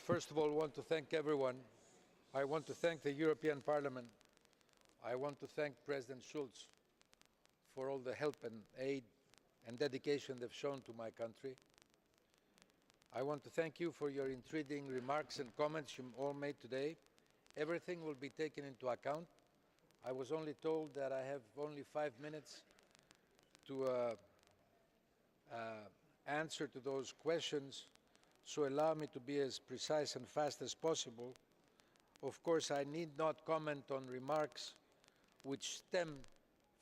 first of all, want to thank everyone. I want to thank the European Parliament. I want to thank President Schulz for all the help and aid and dedication they've shown to my country. I want to thank you for your intriguing remarks and comments you all made today. Everything will be taken into account. I was only told that I have only 5 minutes to answer to those questions, so allow me to be as precise and fast as possible. Of course, I need not comment on remarks which stem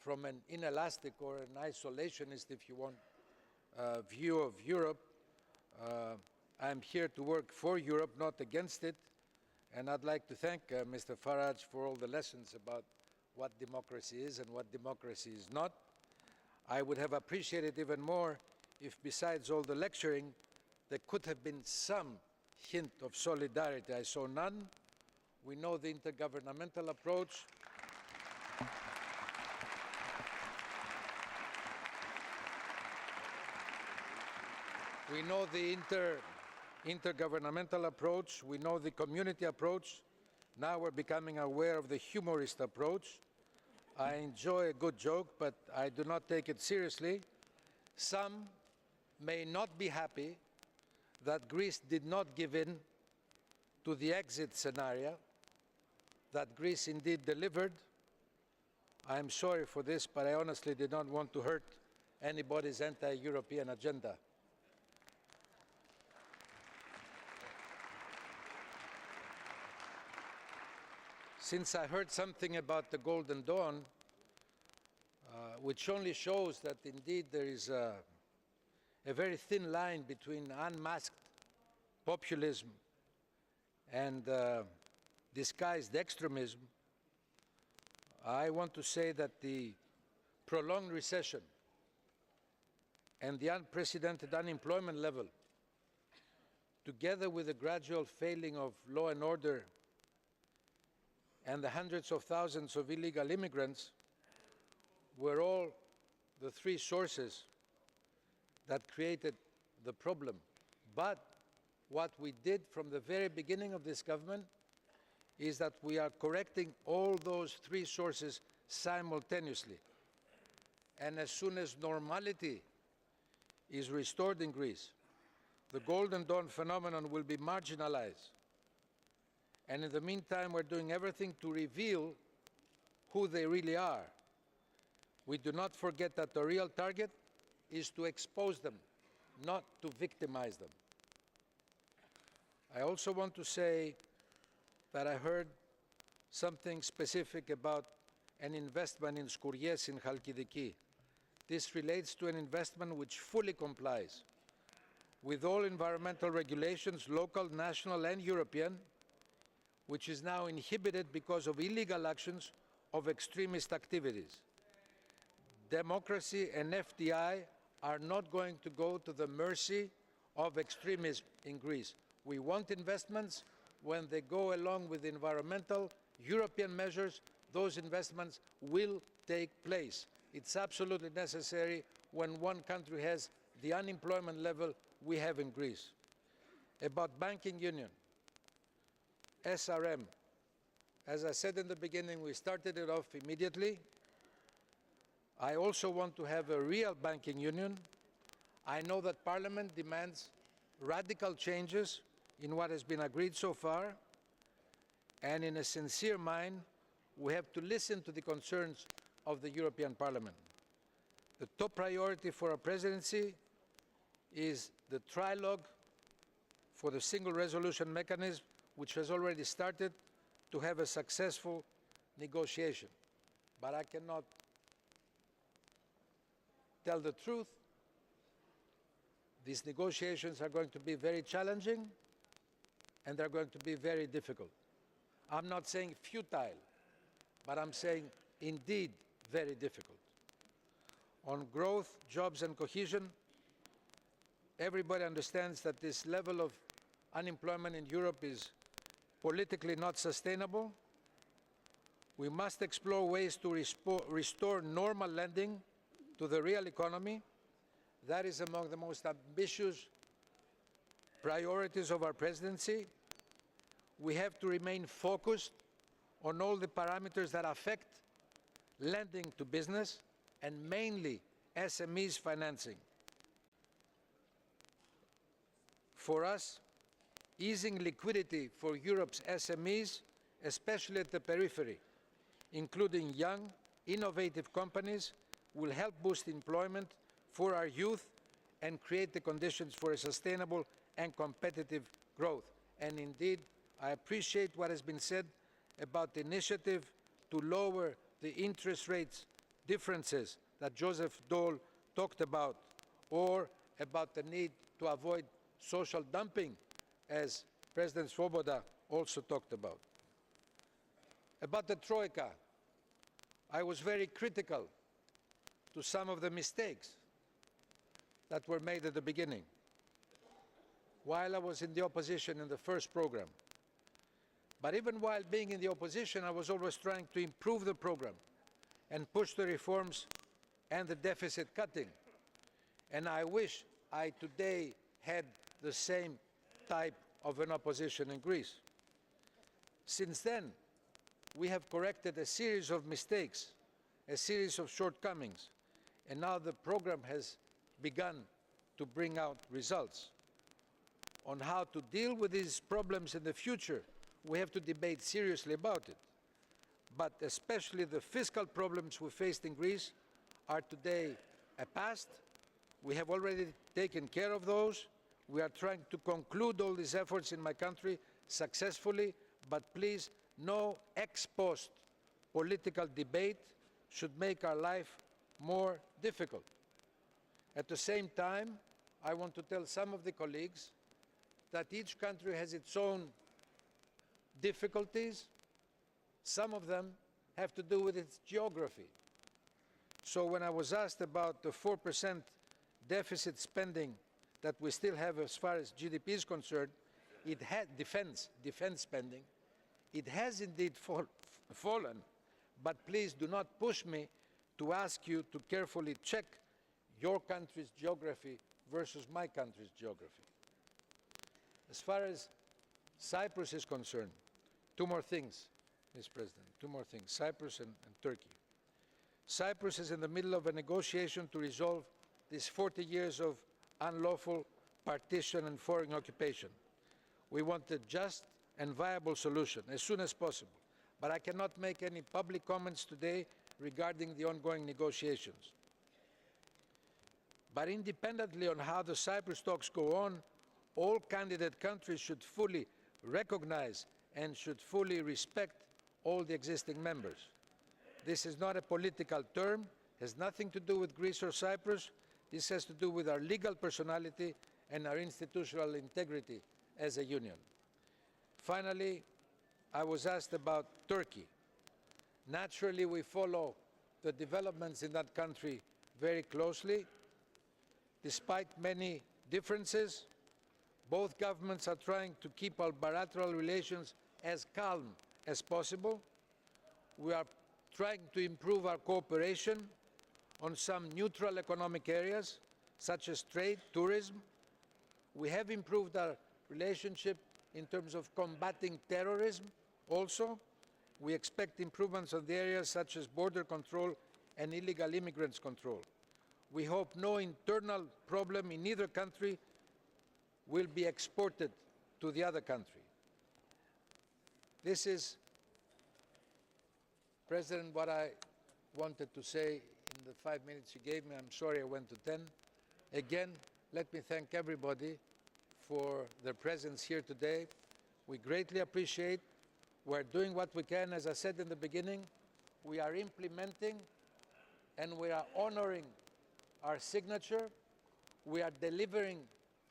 from an inelastic or an isolationist, if you want, view of Europe. I am here to work for Europe, not against it, and I'd like to thank Mr. Farage for all the lessons about what democracy is and what democracy is not. I would have appreciated even more if, besides all the lecturing, there could have been some hint of solidarity. I saw none. We know the intergovernmental approach. We know the intergovernmental approach. We know the community approach. Now we're becoming aware of the humorist approach. I enjoy a good joke, but I do not take it seriously. Some may not be happy that Greece did not give in to the exit scenario, that Greece indeed delivered. I am sorry for this, but I honestly did not want to hurt anybody's anti-European agenda. Since I heard something about the Golden Dawn, which only shows that indeed there is a very thin line between unmasked populism and disguised extremism, I want to say that the prolonged recession and the unprecedented unemployment level, together with the gradual failing of law and order and the hundreds of thousands of illegal immigrants, were all the three sources that created the problem. But what we did from the very beginning of this government is that we are correcting all those three sources simultaneously. And as soon as normality is restored in Greece, the Golden Dawn phenomenon will be marginalized. And in the meantime, we're doing everything to reveal who they really are. We do not forget that the real target is to expose them, not to victimize them. I also want to say that I heard something specific about an investment in Skouries in Chalkidiki. This relates to an investment which fully complies with all environmental regulations, local, national and European, which is now inhibited because of illegal actions of extremist activities. Democracy and FDI are not going to go to the mercy of extremism in Greece. We want investments. When they go along with environmental European measures, those investments will take place. It's absolutely necessary when one country has the unemployment level we have in Greece. About banking union, SRM, as I said in the beginning, we started it off immediately. I also want to have a real banking union. I know that Parliament demands radical changes in what has been agreed so far, and in a sincere mind, we have to listen to the concerns of the European Parliament. The top priority for our presidency is the trilogue for the single resolution mechanism, which has already started, to have a successful negotiation. But I cannot tell the truth. These negotiations are going to be very challenging and they're going to be very difficult. I'm not saying futile, but I'm saying indeed very difficult. On growth, jobs and cohesion, everybody understands that this level of unemployment in Europe is politically not sustainable. We must explore ways to restore normal lending to the real economy. That is among the most ambitious priorities of our presidency. We have to remain focused on all the parameters that affect lending to business and mainly SMEs financing. For us, easing liquidity for Europe's SMEs, especially at the periphery, including young, innovative companies, will help boost employment for our youth and create the conditions for a sustainable and competitive growth. And indeed, I appreciate what has been said about the initiative to lower the interest rates differences that Joseph Daul talked about, or about the need to avoid social dumping, as President Svoboda also talked about. About the Troika, I was very critical to some of the mistakes that were made at the beginning, while I was in the opposition in the first program. But even while being in the opposition, I was always trying to improve the program and push the reforms and the deficit cutting. And I wish I today had the same type of an opposition in Greece. Since then, we have corrected a series of mistakes, a series of shortcomings, and now the program has begun to bring out results. On how to deal with these problems in the future, we have to debate seriously about it. But especially the fiscal problems we faced in Greece are today a past. We have already taken care of those. We are trying to conclude all these efforts in my country successfully, but please, no ex post political debate should make our life more difficult. At the same time, I want to tell some of the colleagues that each country has its own difficulties. Some of them have to do with its geography. So when I was asked about the 4% deficit spending that we still have as far as GDP is concerned, it had defense spending, it has indeed fallen, but please do not push me to ask you to carefully check your country's geography versus my country's geography. As far as Cyprus is concerned, two more things, Mr. President, two more things, Cyprus and Turkey. Cyprus is in the middle of a negotiation to resolve these 40 years of unlawful partition and foreign occupation. We want a just and viable solution as soon as possible, but I cannot make any public comments today regarding the ongoing negotiations. But independently on how the Cyprus talks go on, all candidate countries should fully recognize and should fully respect all the existing members. This is not a political term, has nothing to do with Greece or Cyprus. This has to do with our legal personality and our institutional integrity as a union. Finally, I was asked about Turkey. Naturally, we follow the developments in that country very closely. Despite many differences, both governments are trying to keep our bilateral relations as calm as possible. We are trying to improve our cooperation on some neutral economic areas, such as trade, tourism. We have improved our relationship in terms of combating terrorism also. We expect improvements on the areas such as border control and illegal immigrants control. We hope no internal problem in either country will be exported to the other country. This is, President, what I wanted to say in the 5 minutes you gave me. I'm sorry I went to 10. Again, let me thank everybody for their presence here today. We greatly appreciate. We're doing what we can. As I said in the beginning, we are implementing and we are honoring our signature. We are delivering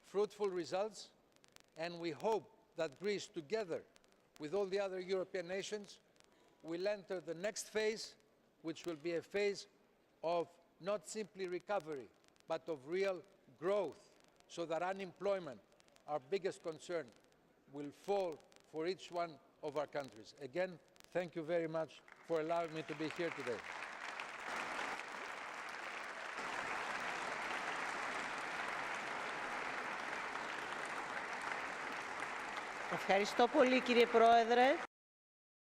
fruitful results, and we hope that Greece, together with all the other European nations, will enter the next phase, which will be a phase of not simply recovery, but of real growth, so that unemployment, our biggest concern, will fall for each one of our countries. Again, thank you very much for allowing me to be here today. Ευχαριστώ πολύ, κύριε Πρόεδρε.